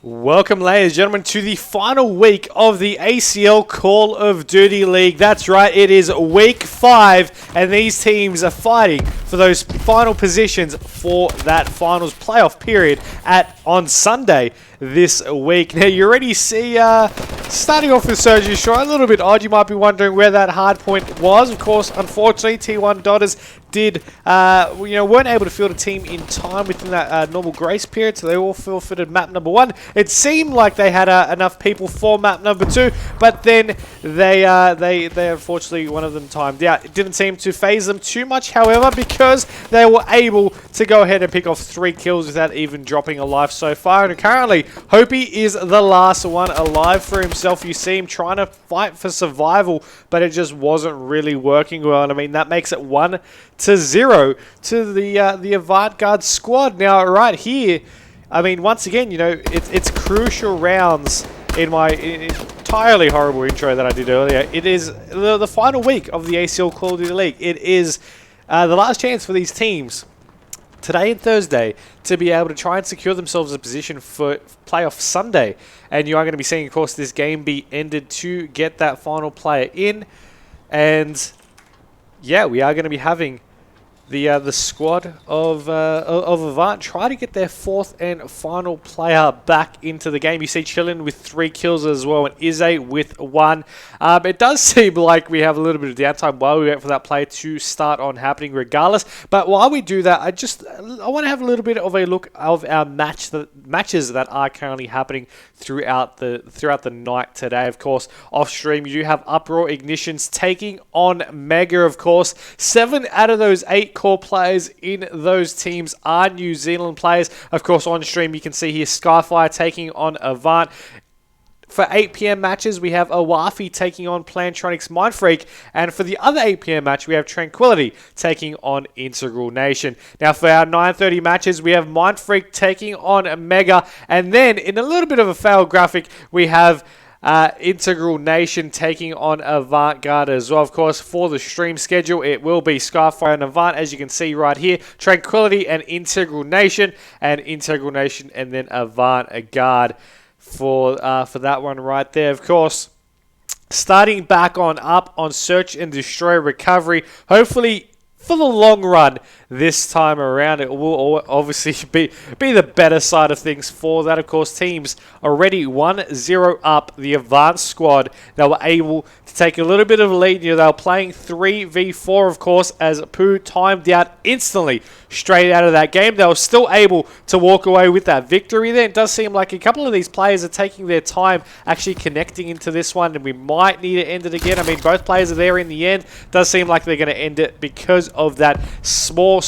Welcome, ladies and gentlemen, to the final week of the ACL Call of Duty League. That's right, it is week 5, and these teams are fighting for those final positions for that finals playoff period on Sunday this week. Now, you already see, starting off with Surgery Shore, a little bit odd. You might be wondering where that hard point was. Of course, unfortunately, T1 Dotters weren't able to field a team in time within that normal grace period, so they all forfeited map number 1. It seemed like they had enough people for map number 2, but then they unfortunately, one of them timed out. It didn't seem to phase them too much, however, because they were able to go ahead and pick off 3 kills without even dropping a life so far. And currently, Hopi is the last one alive for himself. You see him trying to fight for survival, but it just wasn't really working well. And I mean, that makes it 1-0 to the AVANT-GARDE squad. Now, right here, I mean, once again, you know, it's crucial rounds in my entirely horrible intro that I did earlier. It is the final week of the ACL Call of Duty League. It is the last chance for these teams today and Thursday to be able to try and secure themselves a position for playoff Sunday. And you are going to be seeing, of course, this game be ended to get that final player in. And yeah, we are going to be having the squad of Avant try to get their 4th and final player back into the game. You see Chillin with 3 kills as well, and Izzy with 1. It does seem like we have a little bit of downtime while we wait for that play to start on happening regardless. But while we do that, I want to have a little bit of a look of our matches that are currently happening throughout the night today. Of course, off stream you do have Uproar Ignitions taking on Mega. Of course, 7 out of those 8 core players in those teams are New Zealand players. Of course, on stream you can see here Skyfire taking on Avant. For 8 PM matches, we have Awafi taking on Plantronics Mindfreak. And for the other 8 PM match, we have Tranquility taking on Integral Nation. Now, for our 9:30 matches, we have Mindfreak taking on Mega. And then, in a little bit of a fail graphic, we have Integral Nation taking on AVANT-GARDE as well. Of course, for the stream schedule, it will be Skyfire and Avant, as you can see right here. Tranquility and Integral Nation, and then AVANT-GARDE for that one right there. Of course, starting back on up on Search and Destroy Recovery, hopefully for the long run this time around, it will obviously be the better side of things for that. Of course, teams already 1-0 up. The Avant squad, they were able to take a little bit of a lead. You know, they were playing 3v4, of course, as Pooh timed out instantly straight out of that game. They were still able to walk away with that victory there. It does seem like a couple of these players are taking their time actually connecting into this one, and we might need to end it again. I mean, both players are there in the end. It does seem like they're going to end it because of that small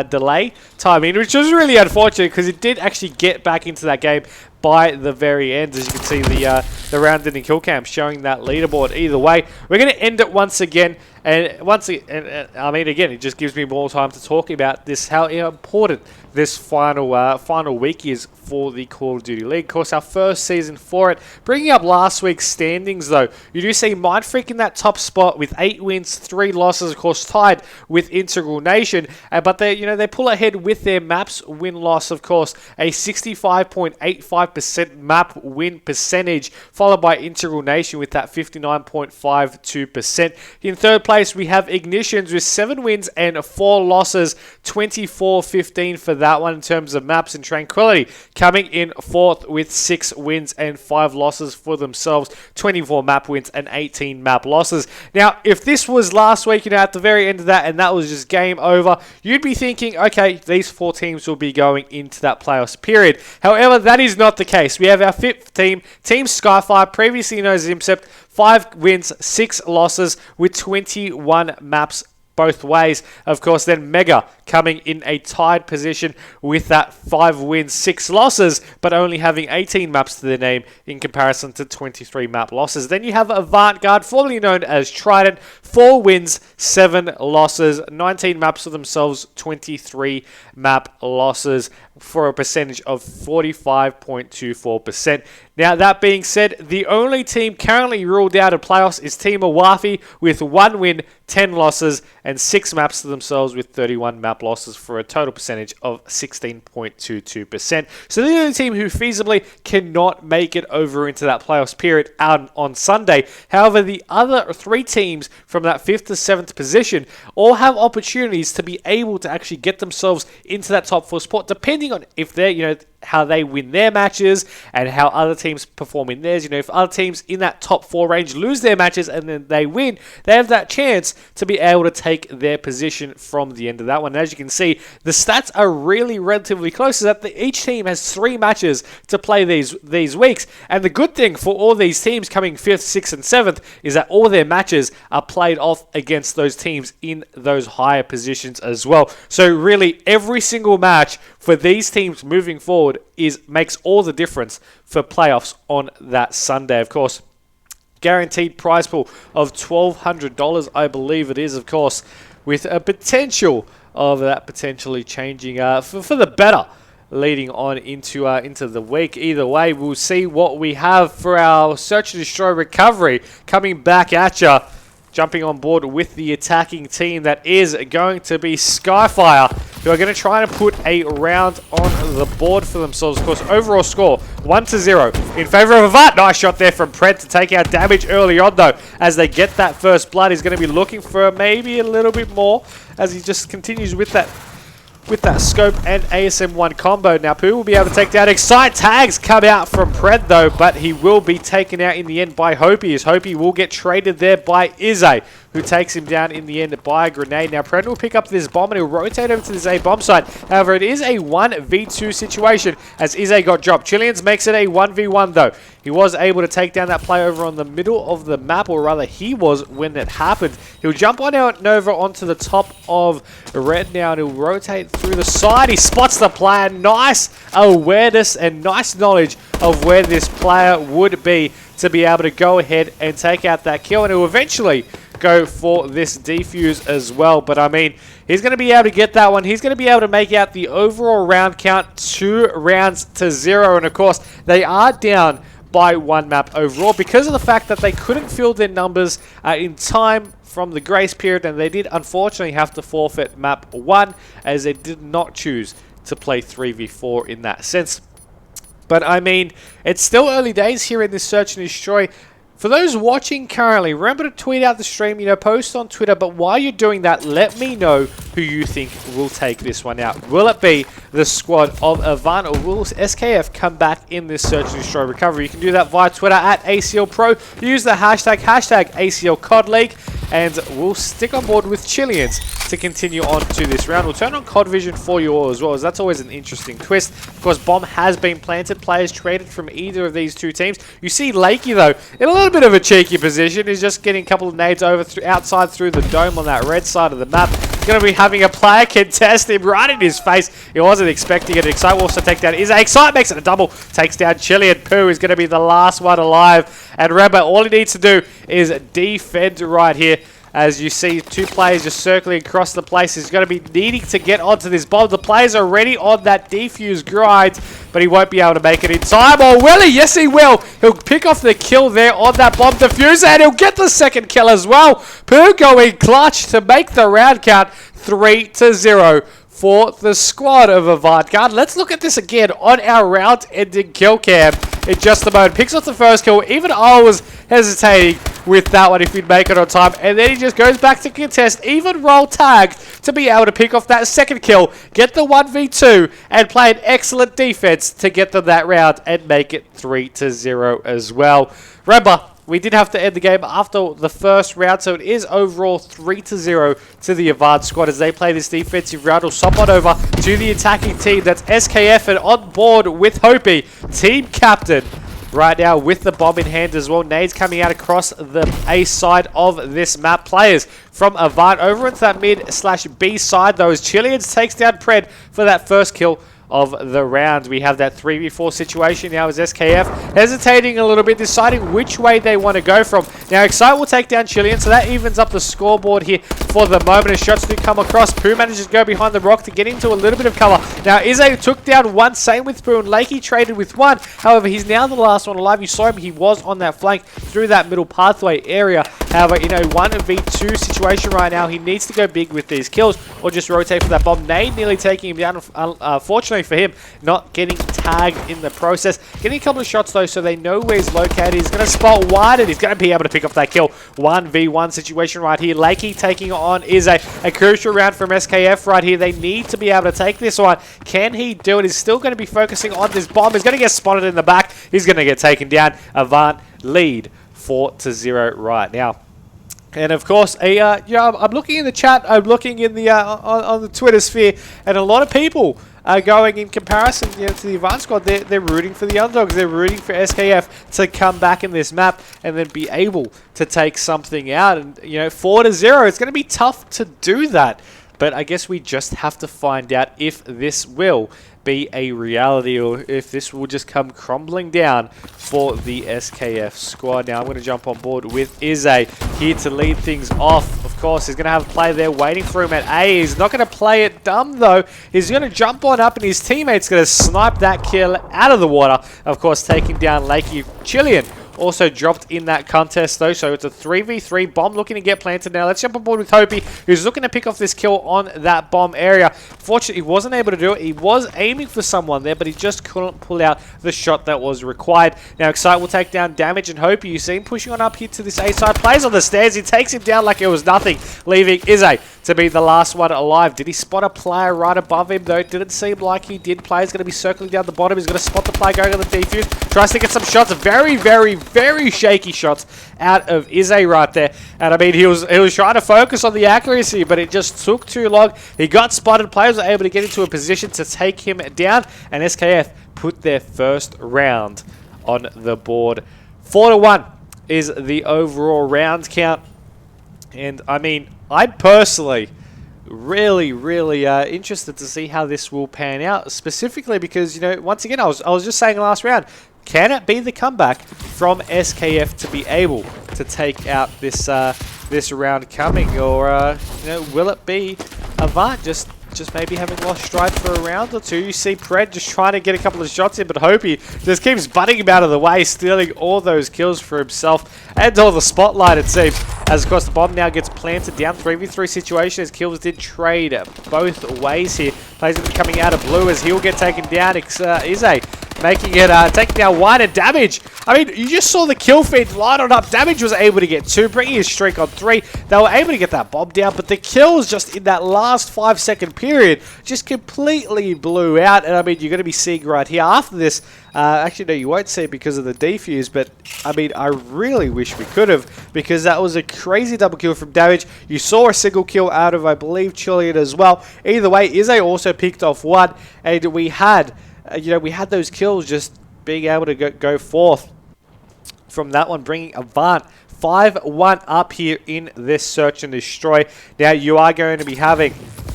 delay timing, which was really unfortunate because it did actually get back into that game by the very end. As you can see, the round ending kill cam showing that leaderboard. Either way, we're going to end it once again. And I mean, again, it just gives me more time to talk about this, how important this final week is for the Call of Duty League. Of course, our first season for it. Bringing up last week's standings, though, you do see Mindfreak in that top spot with 8 wins, 3 losses, of course, tied with Integral Nation. But they pull ahead with their maps win-loss, of course, a 65.85% map win percentage, followed by Integral Nation with that 59.52%. In third place, we have Ignitions with 7 wins and 4 losses, 24-15 for that one in terms of maps. And Tranquility coming in 4th with 6 wins and 5 losses for themselves, 24 map wins and 18 map losses. Now, if this was last week, at the very end of that, and that was just game over, you'd be thinking, okay, these 4 teams will be going into that playoffs period. However, that is not the case. We have our 5th team, Team Skyfire, previously known as Imcept, 5 wins, 6 losses with 21 maps both ways. Of course, then Mega coming in a tied position with that 5 wins, 6 losses, but only having 18 maps to their name in comparison to 23 map losses. Then you have AVANT-GARDE, formerly known as Trident, 4 wins, 7 losses, 19 maps for themselves, 23 map losses. for a percentage of 45.24%. Now, that being said, the only team currently ruled out of playoffs is Team Awafi with 1 win, 10 losses, and 6 maps to themselves with 31 map losses for a total percentage of 16.22%. So they're the only team who feasibly cannot make it over into that playoffs period out on Sunday. However, the other 3 teams from that 5th to 7th position all have opportunities to be able to actually get themselves into that top 4 spot, depending on if they're, how they win their matches and how other teams perform in theirs. If other teams in that top 4 range lose their matches and then they win, they have that chance to be able to take their position from the end of that one. And as you can see, the stats are really relatively close, so that each team has 3 matches to play these weeks. And the good thing for all these teams coming 5th, 6th, and 7th is that all their matches are played off against those teams in those higher positions as well. So really, every single match for these teams moving forward makes all the difference for playoffs on that Sunday. Of course, guaranteed prize pool of $1,200, I believe it is, of course, with a potential of that potentially changing for the better leading on into the week. Either way, we'll see what we have for our Search and Destroy recovery coming back at you. Jumping on board with the attacking team that is going to be Skyfire, who are going to try to put a round on the board for themselves. Of course, overall score 1-0 in favor of AVANT. Nice shot there from Pred to take out damage early on, though. As they get that first blood, he's going to be looking for maybe a little bit more as he just continues with that scope and ASM1 combo. Now, Pooh will be able to take down Excite. Tags come out from Pred, though, but he will be taken out in the end by Hopi, as Hopi will get traded there by Izze, who takes him down in the end by a grenade. Now, Pred will pick up this bomb and he'll rotate over to this A bomb site. However, it is a 1v2 situation as Izze got dropped. Chileans makes it a 1v1, though. He was able to take down that play over on the middle of the map, or rather he was when it happened. He'll jump on out and over onto the top of Red now, and he'll rotate through the side. He spots the player. Nice awareness and nice knowledge of where this player would be to be able to go ahead and take out that kill, and he'll eventually go for this defuse as well. But I mean, he's going to be able to get that one. He's going to be able to make out the overall round count 2-0, and of course they are down by 1 map overall because of the fact that they couldn't fill their numbers in time from the grace period, and they did unfortunately have to forfeit map 1 as they did not choose to play 3v4 in that sense. But I mean, it's still early days here in this Search and Destroy. For those watching currently, remember to tweet out the stream, post on Twitter, but while you're doing that, let me know who you think will take this one out. Will it be the squad of AVANT, or will SKF come back in this Search and Destroy recovery? You can do that via Twitter at ACL Pro. Use the hashtag ACL COD League, and we'll stick on board with Chileans to continue on to this round. We'll turn on COD Vision for you all as well, as that's always an interesting twist. Of course, bomb has been planted. Players traded from either of these 2 teams. You see Lakey, though, in a little bit of a cheeky position. He's just getting a couple of nades over outside through the dome on that red side of the map. Going to be having a player contest him right in his face. He wasn't expecting it. Excite will also take down Izze. Excite makes it a double. Takes down Chilean. Pooh is going to be the last one alive. And remember, all he needs to do is defend right here. As you see 2 players just circling across the place. He's going to be needing to get onto this bomb. The players are already on that defuse grind, but he won't be able to make it in time. Or will he? Yes, he will. He'll pick off the kill there on that bomb diffuser, and he'll get the second kill as well. Pooh going clutch to make the round count 3-0 for the squad of AVANT-GARDE. Let's look at this again on our round-ending kill cam in just a moment. Picks off the first kill. Even I was hesitating with that one if he'd make it on time. And then he just goes back to contest, even roll tag to be able to pick off that second kill, get the 1v2, and play an excellent defense to get them that round and make it 3-0 as well. Remember, we did have to end the game after the first round, so it is overall 3-0 to the AVANT squad as they play this defensive round. We'll swap on over to the attacking team. That's SKF, and on board with Hopi, team captain, right now with the bomb in hand as well. Nades coming out across the A side of this map. Players from AVANT over into that mid/B side, though, as Chileans takes down Pred for that first kill of the round. We have that 3v4 situation now as SKF hesitating a little bit, deciding which way they want to go from. Now, Excite will take down Chilean, so that evens up the scoreboard here for the moment as shots do come across. Pooh manages to go behind the rock to get into a little bit of cover. Now, Izzy took down one, same with Pooh, and Lakey traded with one. However, he's now the last one alive. You saw him, he was on that flank through that middle pathway area. However, in a 1v2 situation right now, he needs to go big with these kills or just rotate for that bomb. Nade nearly taking him down. Fortunately for him, not getting tagged in the process. Getting a couple of shots though, so they know where he's located. He's going to spot wide and he's going to be able to pick up that kill. 1v1 situation right here. Lakey taking on is a crucial round from SKF right here. They need to be able to take this one. Can he do it? He's still going to be focusing on this bomb. He's going to get spotted in the back. He's going to get taken down. Avant lead 4-0 right now. And of course, I'm looking in the chat, I'm looking in the on the Twitter sphere, and a lot of people are going in comparison, to the Avant squad. They're rooting for the underdogs. They're rooting for SKF to come back in this map and then be able to take something out. And 4-0, it's going to be tough to do that. But I guess we just have to find out if this will be a reality or if this will just come crumbling down for the SKF squad. Now I'm going to jump on board with Izzy here to lead things off. Of course, he's going to have a player there waiting for him at A. He's not going to play it dumb though. He's going to jump on up and his teammate's going to snipe that kill out of the water. Of course, taking down Lakey. Chilean also dropped in that contest though, so it's a 3v3 bomb looking to get planted now. Let's jump on board with Hopi, who's looking to pick off this kill on that bomb area. Fortunately, he wasn't able to do it. He was aiming for someone there, but he just couldn't pull out the shot that was required. Now, Excite will take down Damage and Hopi. You see him pushing on up here to this A side. Plays on the stairs. He takes him down like it was nothing, leaving Izzy to be the last one alive. Did he spot a player right above him though? It didn't seem like he did. Player's going to be circling down the bottom. He's going to spot the player going on the defuse. Tries to get some shots. Very shaky shots out of Izzy right there. And I mean, he was trying to focus on the accuracy, but it just took too long. He got spotted. Players were able to get into a position to take him down, and SKF put their first round on the board. 4-1 is the overall round count. And I mean, I'm personally really interested to see how this will pan out, specifically because, once again, I was just saying last round, can it be the comeback from SKF to be able to take out this this round coming, or will it be Avant just maybe having lost stride for a round or two? You see Pred just trying to get a couple of shots in, but Hopi just keeps butting him out of the way, stealing all those kills for himself and all the spotlight, it seems. As of course the bomb now gets planted down. 3v3 situation as kills did trade both ways here. Players going to be coming out of blue as he'll get taken down. Izzy making it, taking down White and Damage. I mean, you just saw the kill feed line on up. Damage was able to get 2, bringing his streak on 3. They were able to get that bomb down, but the kills just in that last 5-second period just completely blew out. And I mean, you're going to be seeing right here after this. Actually, no, you won't see it because of the defuse, but I mean, I really wish we could have, because that was a crazy double kill from Damage. You saw a single kill out of, I believe, Chilean as well. Either way, Izzy also picked off one, and we had we had those kills just being able to go forth from that one, bringing Avant 5-1 up here in this search and destroy. Now, you are going to be having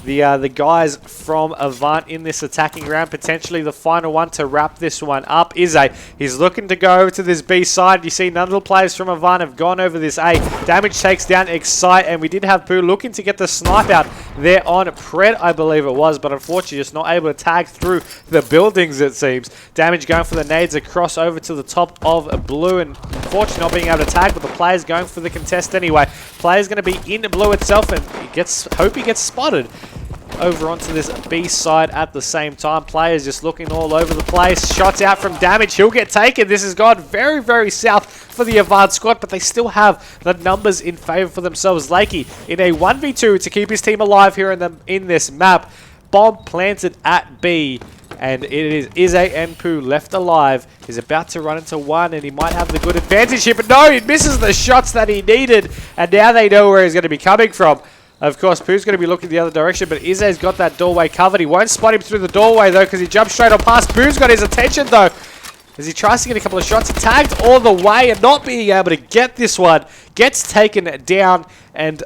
the guys from Avant in this attacking round, potentially the final one to wrap this one up. Izzy, he's looking to go over to this B side. You see none of the players from Avant have gone over this A. Damage takes down Excite, and we did have Pooh looking to get the snipe out there on Pred, I believe it was, but unfortunately just not able to tag through the buildings, it seems. Damage going for the nades across over to the top of blue, and unfortunately not being able to tag, but the player's going for the contest anyway. Player's going to be in blue itself, and hope he gets spotted over onto this B side at the same time. Players just looking all over the place. Shots out from Damage. He'll get taken. This has gone very south for the Avant squad, but they still have the numbers in favor for themselves. Lakey in a 1v2 to keep his team alive here in this map. Bomb planted at B, and it is Izzy and Pooh left alive. He's about to run into one, and he might have the good advantage here, but no, he misses the shots that he needed, and now they know where he's going to be coming from. Of course, Pooh's going to be looking the other direction, but Izzy's got that doorway covered. He won't spot him through the doorway, though, because he jumped straight on past. Pooh's got his attention, though, as he tries to get a couple of shots. Tagged all the way and not being able to get this one. Gets taken down, and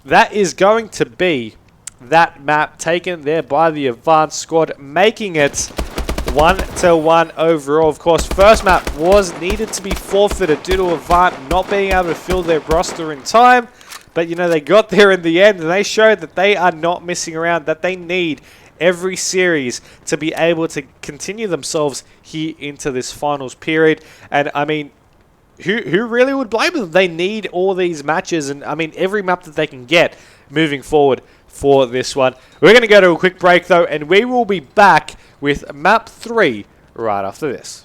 that is going to be that map taken there by the Avant squad, making it 1-1 overall. Of course, first map was needed to be forfeited due to Avant not being able to fill their roster in time. But, you know, they got there in the end, and they showed that they are not messing around, that they need every series to be able to continue themselves here into this finals period. And, I mean, who really would blame them? They need all these matches, and, I mean, every map that they can get moving forward for this one. We're going to go to a quick break, though, and we will be back with map 3 right after this.